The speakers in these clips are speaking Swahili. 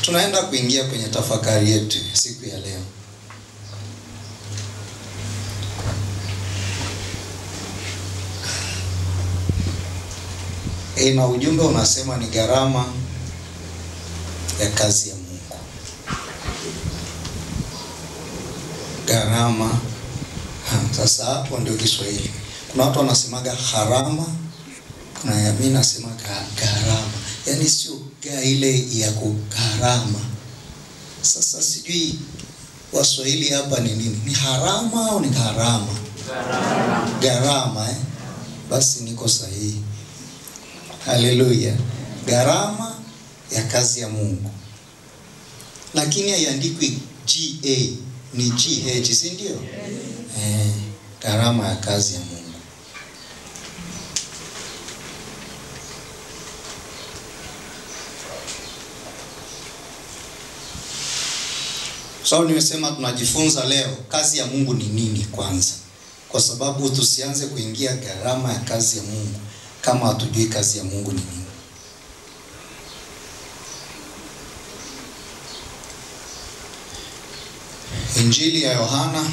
Tunaenda kuingia kwenye tafakari yetu siku ya leo. Na ujumbe unasema ni gharama ya kazi ya Mungu. Gharama. Sasa hapo ndio Kiswahili. Kuna watu wanasemaga harama, kuna mimi nasema gharama. Yaani sio ile ya kukarama. Sasa sijui Waswahili hapa ni nini? Ni harama au ni gharama? Gharama. Basi niko sahihi. Haleluya. Gharama ya kazi ya Mungu. Lakini haiandikwi GA, ni GH, si ndio? Yes. Gharama ya kazi ya Mungu. So nimesema tunajifunza leo kazi ya Mungu ni nini kwanza. Kwa sababu tusianze kuingia gharama ya kazi ya Mungu kama hatujui kazi ya Mungu ni nini. Injili ya Yohana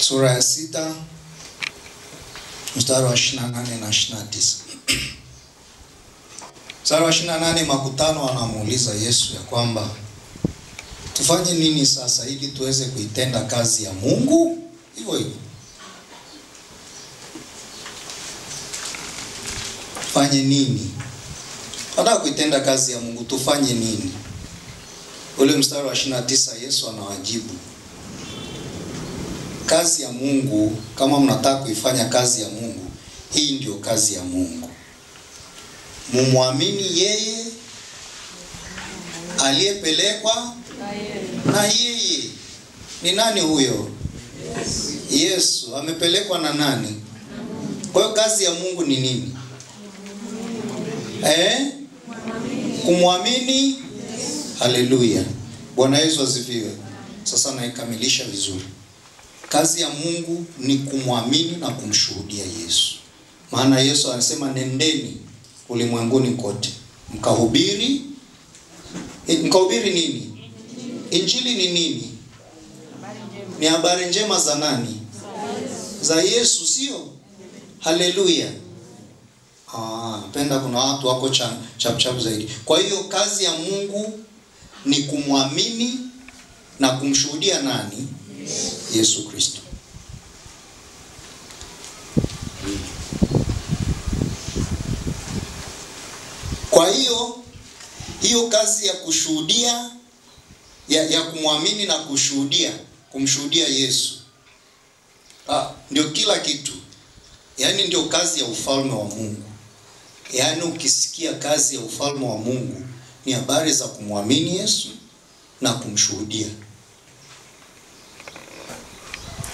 sura ya 6 mstari wa 28 na 29. Mstari wa 28, makutano wanamuuliza Yesu ya kwamba tufanye nini sasa ili tuweze kuitenda kazi ya Mungu? Hivyo hivyo. Fanye nini? Hata kuitenda kazi ya Mungu tufanye nini? Ule mstari wa 29 Yesu anawajibu. Kazi ya Mungu, kama mnataka kuifanya kazi ya Mungu, hii ndio kazi ya Mungu. Mumwamini yeye aliyepelekwa na yeye. Ni nani huyo? Yesu. Amepelekwa na nani? Kwa hiyo kazi ya Mungu ni nini? Kumwamini. Haleluya. Bwana Yesu asifiwe. Sasa naikamilisha vizuri. Kazi ya Mungu ni kumwamini na kumshuhudia Yesu. Maana Yesu anasema nendeni ulimwenguni kote mkahubiri. Mkahubiri nini? Injili ni nini? Ni habari njema za nani? Za Yesu, sio? Haleluya. Napenda kuna watu wako chap zaidi. Kwa hiyo kazi ya Mungu ni kumwamini na kumshuhudia nani? Yesu Kristo. Kwa hiyo kazi ya kushuhudia ya kumwamini na kumshuhudia Yesu. Ndio kila kitu. Yaani ndio kazi ya ufalme wa Mungu. Yaani ukisikia kazi ya ufalme wa Mungu ni habari za kumwamini Yesu na kumshuhudia.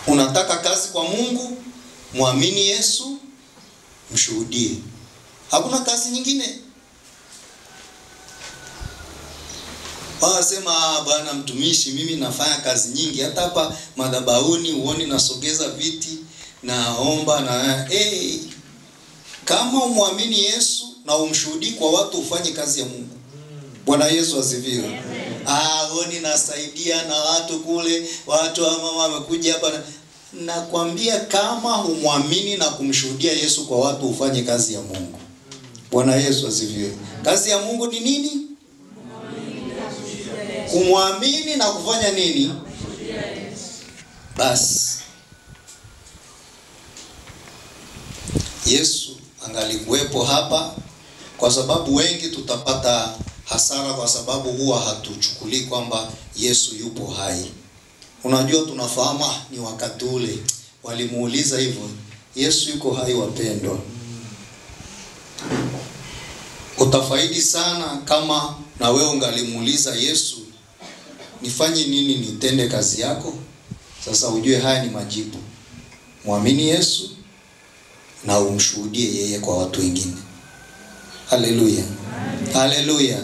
Unataka kazi kwa Mungu, muamini Yesu, mshuhudie. Hakuna kazi nyingine. Wasema bwana mtumishi, mimi nafanya kazi nyingi. Hata hapa madhabahuni uone nasogeza viti, naomba na kama umwamini Yesu na umshuhudie kwa watu, ufanye kazi ya Mungu. Bwana Yesu asifiwe. Uone nasaidia na watu kule, watu ama wamekuja hapa. Nakwambia kama humwamini na kumshuhudia Yesu kwa watu, ufanye kazi ya Mungu. Bwana Yesu asifiwe. Kazi ya Mungu ni nini? Kumwamini na kufanya nini? Basi Yesu angalikuwepo hapa, kwa sababu wengi tutapata hasara kwa sababu huwa hatuchukulii kwamba Yesu yupo hai. Unajua tunafahamu ni wakati ule walimuuliza hivyo. Yesu yuko hai wapendwa. Utafaidi sana kama na wewe ungalimuuliza Yesu, nifanye nini nitende kazi yako? Sasa ujue haya ni majibu. Muamini Yesu na umshuhudie yeye kwa watu wengine. Haleluya. Haleluya.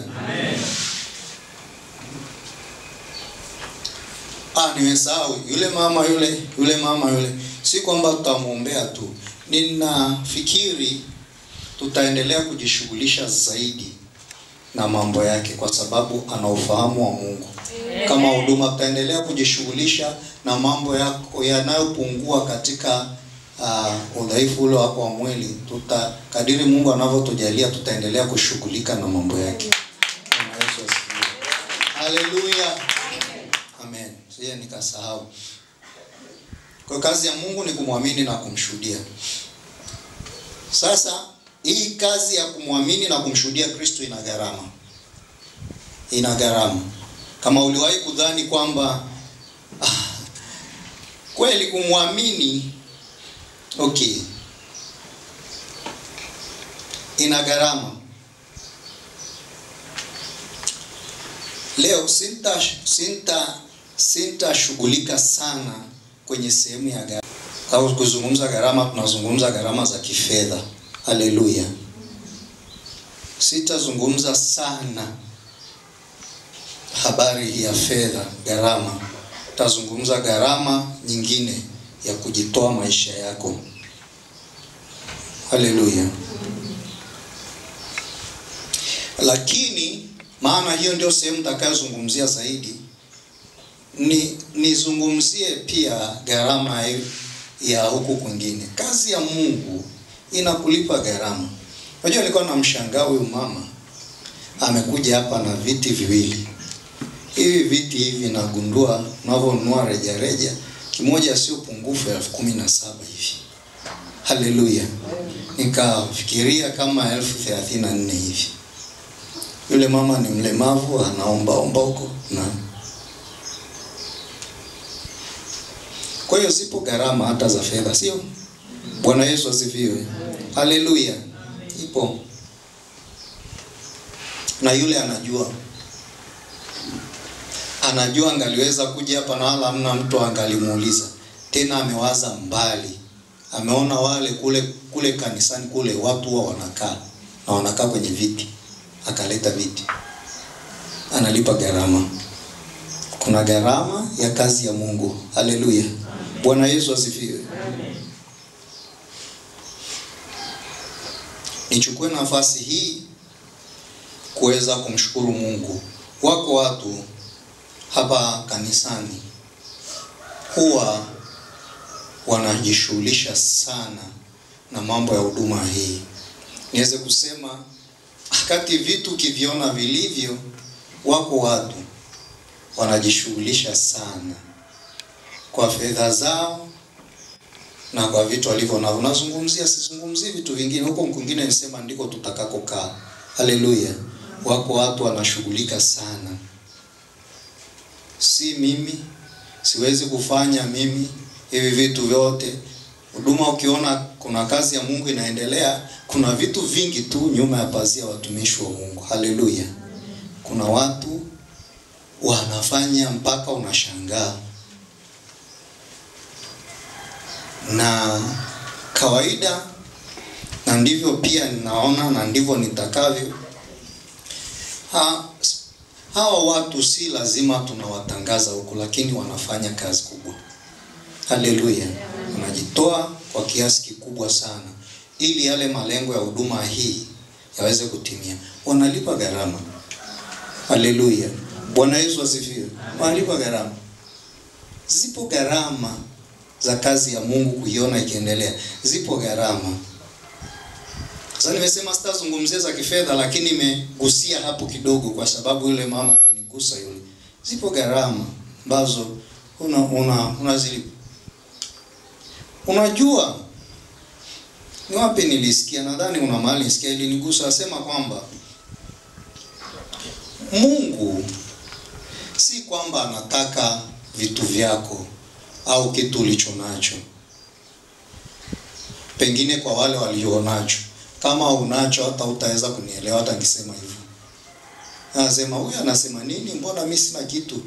Nimesahau yule mama yule. Si kwamba tutamuombea tu. Ninafikiri tutaendelea kujishughulisha zaidi na mambo yake, kwa sababu ana ufahamu wa Mungu. Kama huduma tutaendelea kujishughulisha na mambo yako yanayopungua katika udhaifu ule wako wa mwili, kadiri Mungu anavyotujalia tutaendelea kushughulika na mambo yake. Haleluya. Amen. Sije nikasahau. Kwa kazi ya Mungu ni kumwamini na kumshuhudia. Sasa hii kazi ya kumwamini na kumshuhudia Kristo ina gharama. Ina gharama. Kama uliwahi kudhani kwamba kweli kumwamini ina gharama. Leo sintashughulika sana kwenye sehemu ya gharama. Au kuzungumza gharama, tunazungumza gharama za kifedha. Haleluya. Sitazungumza sana habari ya fedha, gharama. Tazungumza gharama nyingine ya kujitoa maisha yako. Haleluya. Lakini maana hiyo ndio sehemu nitakayozungumzia zaidi. Nizungumzie pia gharama ya huku kwingine. Kazi ya Mungu inakulipa gharama. Unajua nilikuwa namshangaa huyu mama amekuja hapa na viti viwili. Hivi viti hivi nagundua unavyonunua reja reja kimoja sio pungufu ya 17,000 hivi. Haleluya. Nikafikiria kama 34,000 hivi. Yule mama ni mlemavu, anaomba huko na kwa hiyo zipo gharama hata za fedha, sio? Bwana Yesu asifiwe. Haleluya. Ipo. Na yule anajua angaliweza kuja hapa na wala hamna mtu angalimuuliza. Tena amewaza mbali. Ameona wale kule kanisani kule watu wao wanakaa kwenye viti. Akaleta viti. Analipa gharama. Kuna gharama ya kazi ya Mungu. Haleluya. Bwana Yesu asifiwe. Nichukue nafasi hii kuweza kumshukuru Mungu. Wako watu hapa kanisani huwa wanajishughulisha sana na mambo ya huduma hii. Niweze kusema wakati vitu kiviona vilivyo, wako watu wanajishughulisha sana kwa fedha zao na kwa vitu walivyo navyo. Nazungumzia, sizungumzii vitu vingine. Huko kwingine nisema ndiko tutakakokaa. Haleluya. Wako watu wanashughulika sana. Si mimi, siwezi kufanya mimi hivi vitu vyote. Huduma ukiona kuna kazi ya Mungu inaendelea, kuna vitu vingi tu nyuma ya pazia watumishi wa Mungu. Haleluya. Kuna watu wanafanya mpaka unashangaa. Na kawaida, na ndivyo pia ninaona na ndivyo nitakavyo. Hawa watu si lazima tunawatangaza huko, lakini wanafanya kazi kubwa. Haleluya. Wanajitoa kwa kiasi kikubwa sana ili yale malengo ya huduma hii yaweze kutimia. Wanalipa gharama. Haleluya. Bwana Yesu asifiwe. Wanalipa gharama. Zipo gharama za kazi ya Mungu kuiona ikiendelea. Zipo gharama. Sasa nimesema sitazungumzia za kifedha, lakini nimegusia hapo kidogo kwa sababu yule mama alinigusa yule. Zipo gharama ambazo unazilipa. Unajua ni wapi nilisikia, nadhani una mahali nilisikia ilinigusa, asema kwamba Mungu si kwamba anataka vitu vyako au kitu ulicho nacho. Pengine kwa wale walionacho, kama unacho hata utaweza kunielewa hata nikisema hivyo. Anasema huyu anasema nini, mbona mimi sina kitu?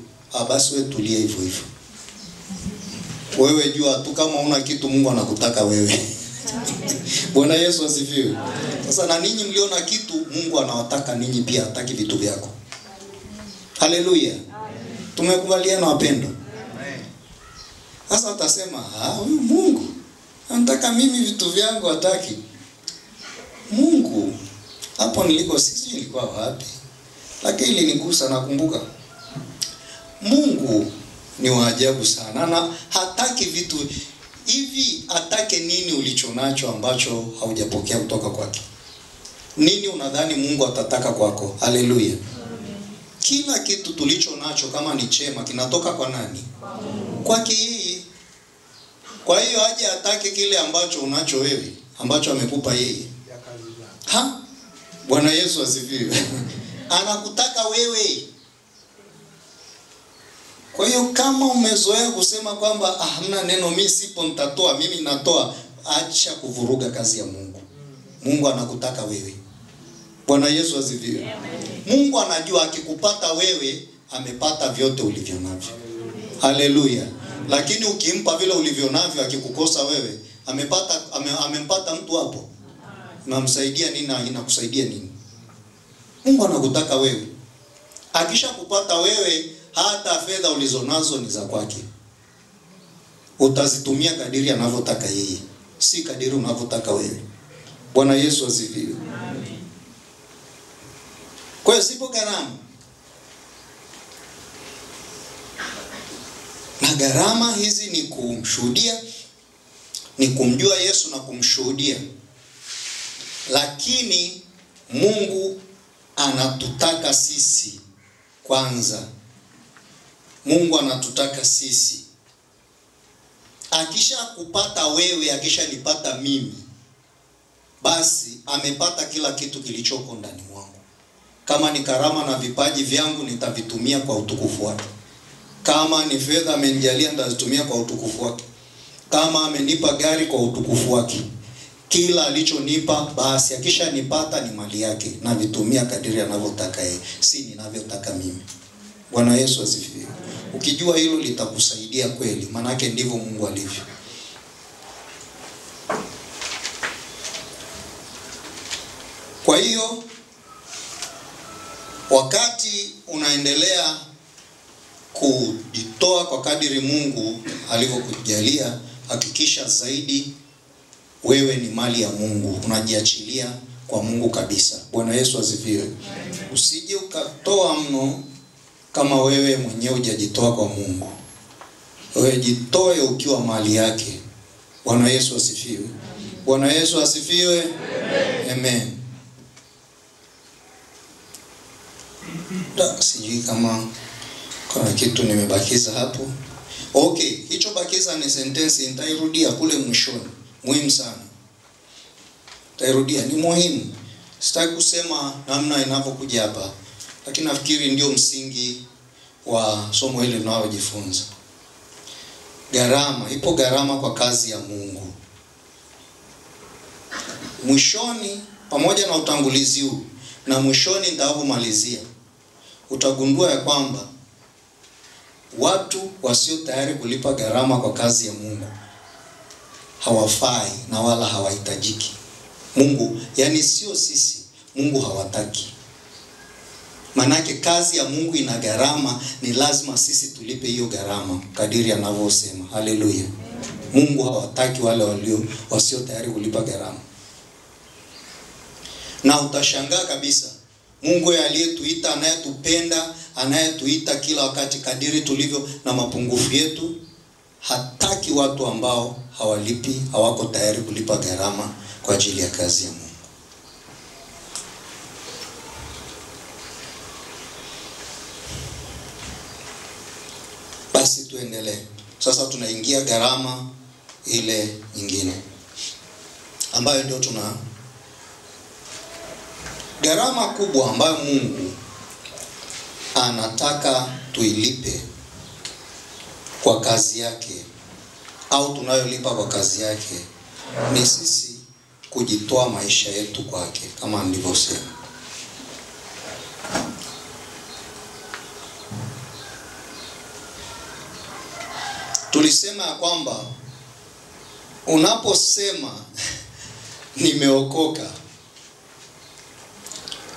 Basi wewe tulie hivyo hivyo. Wewe jua tu kama una kitu Mungu anakutaka wewe. Bwana Yesu asifiwe. Sasa na ninyi mliona kitu, Mungu anawataka ninyi pia, hataki vitu vyako. Haleluya. Tumekubaliana wapendwa. Sasa utasema, huyu Mungu anataka mimi vitu vyangu, hataki. Mungu hapo niliko sisi nilikuwa wapi? Lakini ilinigusa, nakumbuka. Mungu ni wa ajabu sana. Na hataki vitu hivi, atake nini ulichonacho ambacho haujapokea kutoka kwake? Nini unadhani Mungu atataka kwako? Haleluya. Kila kitu tulicho nacho kama ni chema kinatoka kwa nani? Kwake yeye. Kwa hiyo aje atake kile ambacho unacho wewe, ambacho amekupa yeye. Ha? Bwana Yesu asifiwe. Anakutaka wewe. Kwa hiyo kama umezoea kusema kwamba hamna neno, mimi sipo nitatoa, mimi natoa, acha kuvuruga kazi ya Mungu. Mungu anakutaka wewe. Bwana Yesu asifiwe. Mungu anajua akikupata wewe amepata vyote ulivyo navyo. Haleluya. Lakini ukimpa vile ulivyo navyo akikukosa wewe, amempata mtu hapo. Unamsaidia nini na inakusaidia nini? Mungu anakutaka wewe. Akisha kupata wewe, hata fedha ulizonazo ni za kwake. Utazitumia kadiri anavyotaka yeye, si kadiri unavyotaka wewe. Bwana Yesu asifiwe. Amen. Kwa hiyo sipo gharama. Na gharama hizi ni kumshuhudia, ni kumjua Yesu na kumshuhudia. Lakini Mungu anatutaka sisi kwanza. Mungu anatutaka sisi. Akisha kupata wewe, akisha nipata mimi, basi amepata kila kitu kilichoko ndani mwangu. Kama ni karama na vipaji vyangu nitavitumia kwa utukufu wake. Kama ni fedha amenijalia nitazitumia kwa utukufu wake. Kama amenipa gari kwa utukufu wake. Kila alichonipa basi akisha nipata ni mali yake, na vitumia kadiri anavyotaka yeye, si ninavyotaka mimi. Bwana Yesu asifiwe. Ukijua hilo litakusaidia kweli, maana yake ndivyo Mungu alivyo. Kwa hiyo wakati unaendelea kujitoa kwa kadiri Mungu alivyokujalia, hakikisha zaidi wewe ni mali ya Mungu, unajiachilia kwa Mungu kabisa. Bwana Yesu asifiwe. Usije ukatoa mno kama wewe mwenyewe hujajitoa kwa Mungu. Wewe jitoe ukiwa mali yake. Bwana Yesu asifiwe. Bwana Yesu asifiwe. Amen. Sijui kama kuna kitu nimebakiza hapo. Okay, hicho bakiza ni sentensi, nitairudia kule mwishoni. Muhimu sana. Nitairudia, ni muhimu. Sitaki kusema namna inavyokuja hapa, lakini nafikiri ndio msingi wa somo hili tunalojifunza. Gharama, ipo gharama kwa kazi ya Mungu. Mwishoni, pamoja na utangulizi huu, na mwishoni nitapomalizia, utagundua ya kwamba watu wasio tayari kulipa gharama kwa kazi ya Mungu hawafai na wala hawahitajiki. Mungu, yani sio sisi, Mungu hawataki. Manake kazi ya Mungu ina gharama, ni lazima sisi tulipe hiyo gharama kadiri anavyosema. Haleluya. Mungu hawataki wale wasio tayari kulipa gharama. Na utashangaa kabisa, Mungu aliyetuita, anayetupenda, anayetuita kila wakati kadiri tulivyo na mapungufu yetu, hataki watu ambao hawalipi, hawako tayari kulipa gharama kwa ajili ya kazi ya Mungu. Basi tuendelee. Sasa tunaingia gharama ile nyingine, ambayo ndio gharama kubwa ambayo Mungu anataka tuilipe kwa kazi yake, au tunayolipa kwa kazi yake, ni sisi kujitoa maisha yetu kwake, kama nilivyosema. Tulisema ya kwamba unaposema nimeokoka,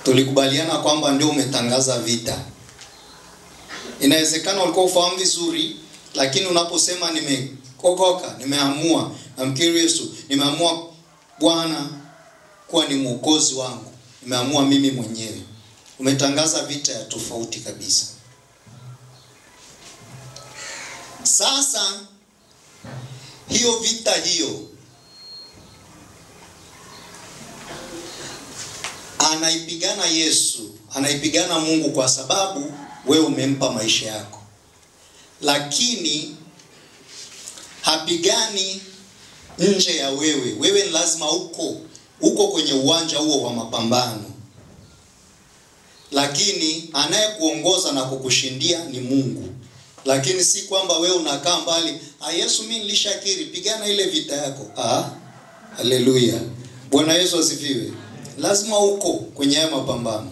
tulikubaliana kwamba ndio umetangaza vita. Inawezekana ulikuwa ufahamu vizuri, lakini unaposema nimeokoka, nimeamua, namkiri Yesu, nimeamua Bwana kuwa ni mwokozi wangu, nimeamua mimi mwenyewe, Umetangaza vita ya tofauti kabisa. Sasa hiyo vita hiyo anaipigana Yesu, anaipigana Mungu kwa sababu wewe umempa maisha yako. Lakini hapigani nje ya wewe. Wewe lazima uko kwenye uwanja huo wa mapambano. Lakini anayekuongoza na kukushindia ni Mungu. Lakini si kwamba wewe unakaa mbali, Yesu mimi nilishakiri, pigana ile vita yako. Haleluya. Bwana Yesu asifiwe. Lazima uko kwenye haya mapambano.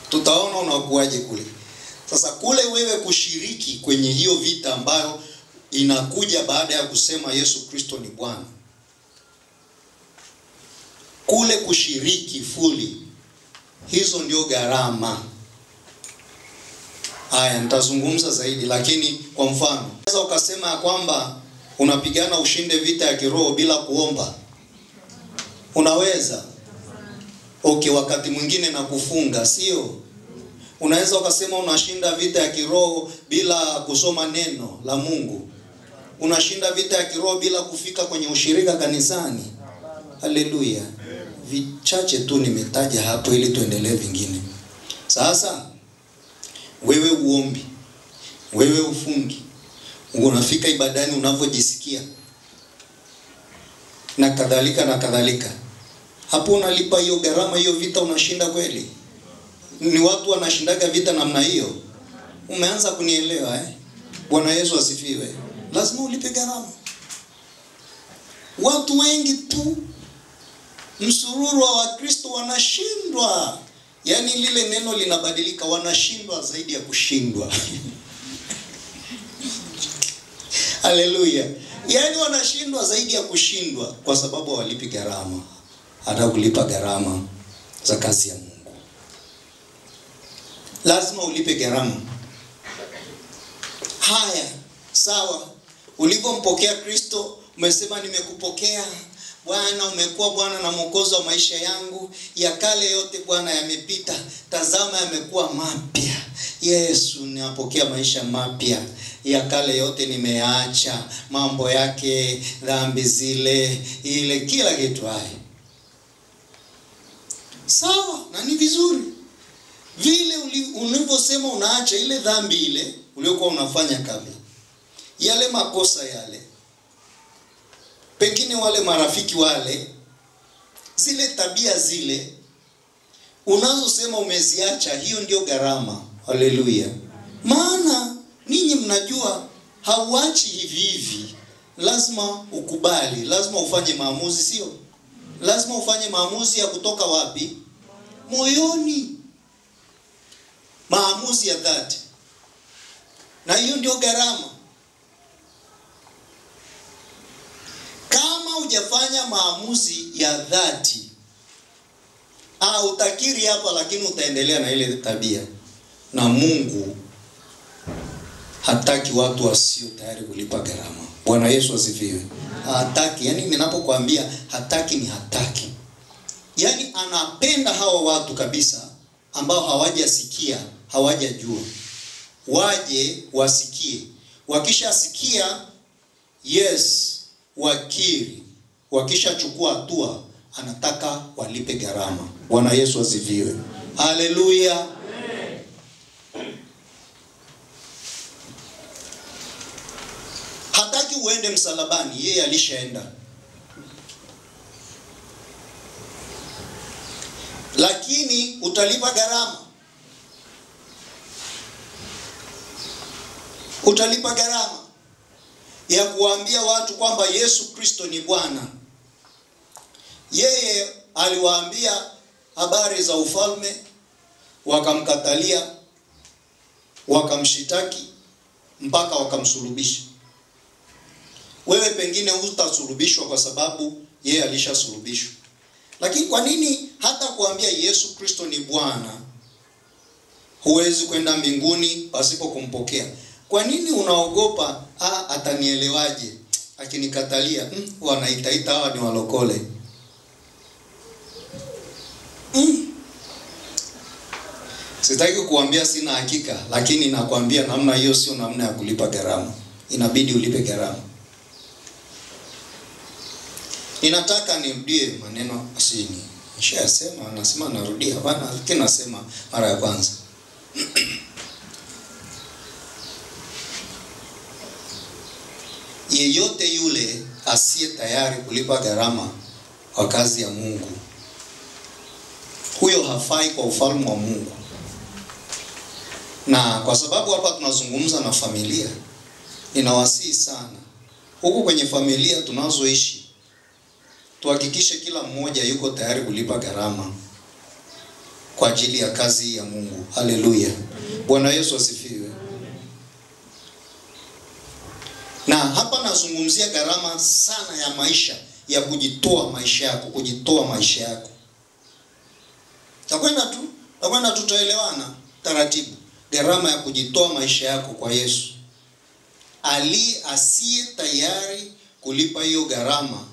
Tutaona unakuaje kule. Sasa kule wewe kushiriki kwenye hiyo vita ambayo inakuja baada ya kusema Yesu Kristo ni Bwana. Kule kushiriki fully, hizo ndio gharama. Haya nitazungumza zaidi, lakini kwa mfano, unaweza ukasema kwamba unapigana ushinde vita ya kiroho bila kuomba. Unaweza? Okay, wakati mwingine na kufunga, sio? Unaweza ukasema unashinda vita ya kiroho bila kusoma neno la Mungu. Unashinda vita ya kiroho bila kufika kwenye ushirika kanisani. Haleluya. Vichache tu nimetaja hapo ili tuendelee vingine. Sasa wewe uombi, wewe ufungi, unafika ibadani unavyojisikia na kadhalika na kadhalika. Hapo unalipa hiyo gharama, hiyo vita unashinda kweli? Ni watu wanashindaga vita namna hiyo? Umeanza kunielewa Bwana Yesu asifiwe. Lazima ulipe gharama. Watu wengi tu msururu wa Kristo wanashindwa. Yaani lile neno linabadilika, wanashindwa zaidi ya kushindwa. Haleluya. Yaani wanashindwa zaidi ya kushindwa kwa sababu hawalipi gharama. Hata kulipa gharama za kazi ya Mungu. Lazima ulipe gharama. Haya, sawa. Ulipompokea Kristo, umesema nimekupokea Bwana, umekuwa Bwana na Mwokozi wa maisha yangu. Ya kale yote Bwana yamepita, tazama yamekuwa mapya. Yesu, ninapokea maisha mapya. Ya kale yote nimeacha, mambo yake, dhambi zile, ile kila kitu haya. Sawa, na ni vizuri. Vile ulivyosema unaacha ile dhambi ile uliokuwa unafanya kabla. Yale makosa yale. Pengine wale marafiki wale, zile tabia zile unazosema umeziacha, hiyo ndio gharama. Haleluya. Maana ninyi mnajua hauachi hivi hivi. Lazima ukubali, lazima ufanye maamuzi, sio? Lazima ufanye maamuzi ya kutoka wapi? Moyoni. Maamuzi ya dhati. Na hiyo ndio gharama. Kama hujafanya maamuzi ya dhati, utakiri hapa lakini utaendelea na ile tabia. Na Mungu hataki watu wasio tayari kulipa gharama. Bwana Yesu asifiwe. Hataki, yani ninapokuambia hataki ni hataki. Yani anapenda hawa watu kabisa ambao hawajasikia, hawajajua. Waje wasikie. Wakishasikia, yes, wakiri. Wakishachukua hatua, anataka walipe gharama. Bwana Yesu asifiwe. Haleluya. Hataki uende msalabani, yeye alishaenda. Lakini utalipa gharama. Utalipa gharama ya kuwaambia watu kwamba Yesu Kristo ni Bwana. Yeye aliwaambia habari za ufalme, wakamkatalia, wakamshitaki, mpaka wakamsulubisha. Wewe pengine utasulubishwa kwa sababu yeye alishasulubishwa. Lakini kwa nini hata kuambia Yesu Kristo ni Bwana huwezi kwenda mbinguni pasipo kumpokea? Kwa nini unaogopa atanielewaje akinikatalia? Wanaitaita hawa ni walokole. Sitaki kuambia sina hakika, lakini nakwambia namna hiyo sio namna ya kulipa gharama. Inabidi ulipe gharama. Ninataka nirudie maneno asini. Nishasema, nasema narudia. Hapana, lakini nasema mara ya kwanza. Yeyote yule asiye tayari kulipa gharama kwa kazi ya Mungu, huyo hafai kwa ufalme wa Mungu. Na kwa sababu hapa tunazungumza na familia, ninawasihi sana huku kwenye familia tunazoishi, tuhakikishe kila mmoja yuko tayari kulipa gharama kwa ajili ya kazi ya Mungu. Haleluya. Bwana Yesu asifiwe. Na hapa nazungumzia gharama sana ya maisha, ya kujitoa maisha yako, kujitoa maisha yako. Takwenda tutaelewana taratibu. Gharama ya kujitoa maisha yako kwa Yesu. Asiye tayari kulipa hiyo gharama,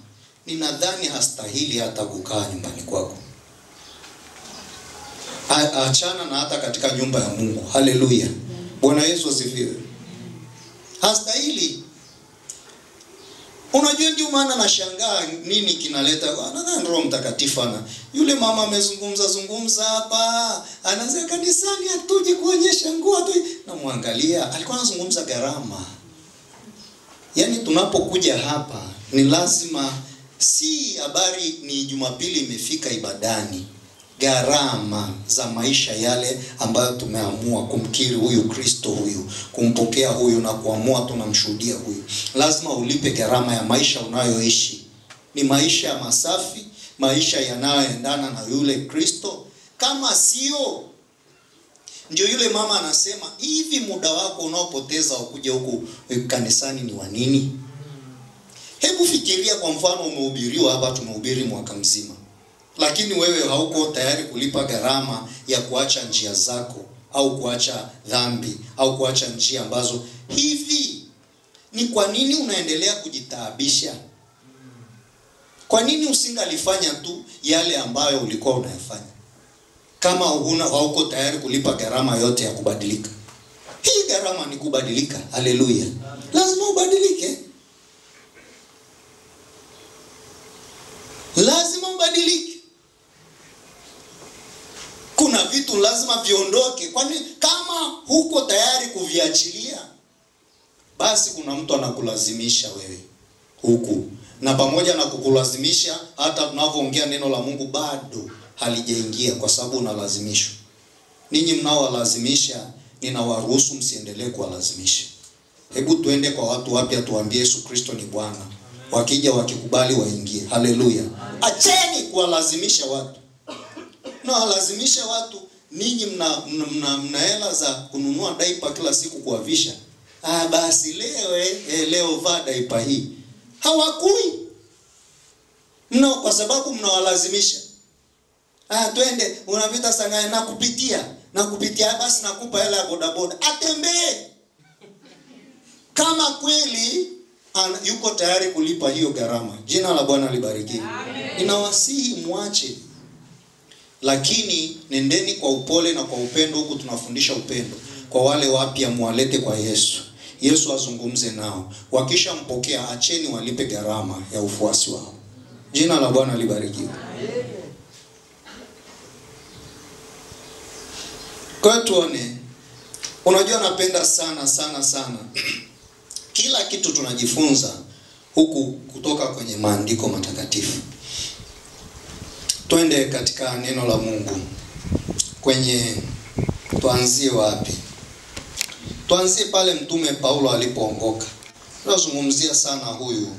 ninadhani hastahili hata kukaa nyumbani kwako. Achana na hata katika nyumba ya Mungu. Haleluya. Bwana Yesu asifiwe. Hastahili. Unajua ndio maana nashangaa nini kinaleta. Nadhani Roho Mtakatifu ana. Yule mama amezungumza hapa. Anasema kanisani hatuje kuonyesha nguo tu. Namwangalia, alikuwa anazungumza gharama. Yaani tunapokuja hapa ni lazima, si habari ni Jumapili imefika ibadani. Gharama za maisha yale ambayo tumeamua kumkiri huyu Kristo huyu, kumpokea huyu na kuamua tunamshuhudia huyu. Lazima ulipe gharama ya maisha unayoishi. Ni maisha ya masafi, maisha yanayoendana na yule Kristo. Kama sio, ndio yule mama anasema, hivi muda wako unaopoteza ukuje huku kanisani ni wa nini? Hebu fikiria, kwa mfano umehubiriwa hapa, tumehubiri mwaka mzima, lakini wewe hauko tayari kulipa gharama ya kuacha njia zako, au kuacha dhambi, au kuacha njia ambazo hivi. Ni kwa nini unaendelea kujitaabisha? Kwa nini usingalifanya tu yale ambayo ulikuwa unayafanya, kama hauko tayari kulipa gharama yote ya kubadilika? Hii gharama ni kubadilika. Haleluya. Lazima ubadilike. Lazima ubadilike. Kuna vitu lazima viondoke. Kwani kama huko tayari kuviachilia, basi kuna mtu anakulazimisha wewe huku. Na pamoja na kukulazimisha, hata tunavyoongea neno la Mungu bado halijaingia, kwa sababu unalazimishwa. Ninyi mnaowalazimisha, ninawaruhusu msiendelee kuwalazimisha. Hebu tuende kwa watu wapya, tuambie Yesu Kristo ni Bwana. Wakija wakikubali waingie. Haleluya. Acheni kuwalazimisha watu. Walazimisha watu. Ninyi mna hela za kununua diaper kila siku kuwavisha. Basi leo vaa diaper hii. Hawakui. Kwa sababu mnawalazimisha. Twende, unapita Sangaya na kupitia basi nakupa hela ya bodaboda. Atembee. Kama kweli yuko tayari kulipa hiyo gharama. Jina la Bwana libarikiwe. Ninawasihi muache. Lakini nendeni kwa upole na kwa upendo. Huku tunafundisha upendo. Kwa wale wapya muwalete kwa Yesu. Yesu azungumze nao. Wakisha mpokea, acheni walipe gharama ya ufuasi wao. Jina la Bwana libarikiwe. Kwa tuone. Unajua napenda sana kila kitu tunajifunza huku kutoka kwenye maandiko matakatifu. Twende katika neno la Mungu. Tuanzie wapi? Tuanzie pale mtume Paulo alipoongoka. Tunazungumzia sana huyu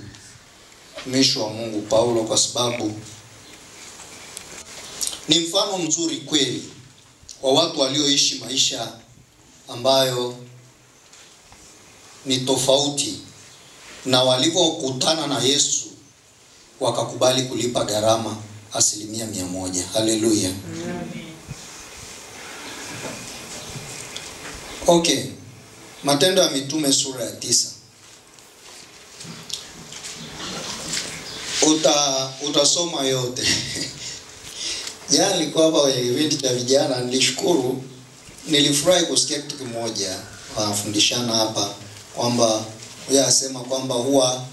mtumishi wa Mungu Paulo, kwa sababu ni mfano mzuri kweli wa watu walioishi maisha ambayo ni tofauti, na walipokutana na Yesu wakakubali kulipa gharama 100%. Haleluya. Okay. Matendo ya Mitume sura ya 9. Utasoma yote. Jana nilikuwa hapa kwenye event ya vijana, nilishukuru nilifurahi kusikia kitu kimoja wanafundishana hapa kwamba yeye asema kwamba huwa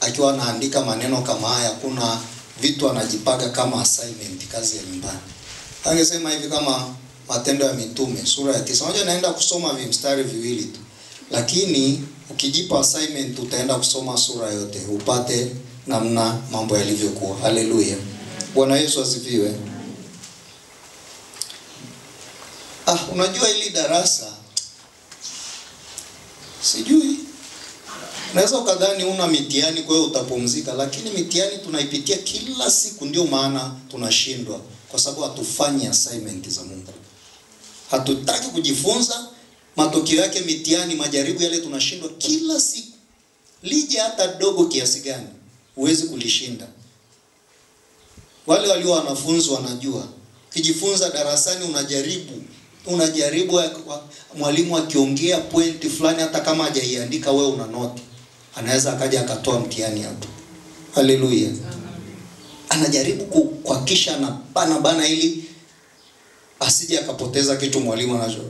akiwa anaandika maneno kama haya kuna vitu anajipaga kama assignment, kazi ya nyumbani. Angesema hivi kama Matendo ya Mitume sura ya 9. Unajua naenda kusoma vimstari viwili tu. Lakini ukijipa assignment utaenda kusoma sura yote upate namna mambo yalivyokuwa. Haleluya. Bwana Yesu asifiwe. Unajua hili darasa sijui, unaweza ukadhani una mitihani kwa hiyo utapumzika, lakini mitihani tunaipitia kila siku, ndio maana tunashindwa kwa sababu hatufanyi assignment za Mungu. Hatutaki kujifunza, matokeo yake mitihani, majaribu yale tunashindwa kila siku. Lije hata dogo kiasi gani huwezi kulishinda. Wale walio wanafunzi wanajua, ukijifunza darasani unajaribu mwalimu akiongea pointi fulani hata kama hajaiandika wewe una note, anaweza akaja akatoa mtihani hapo. Haleluya. Anajaribu kuhakikisha na bana ili asije akapoteza kitu mwalimu anacho.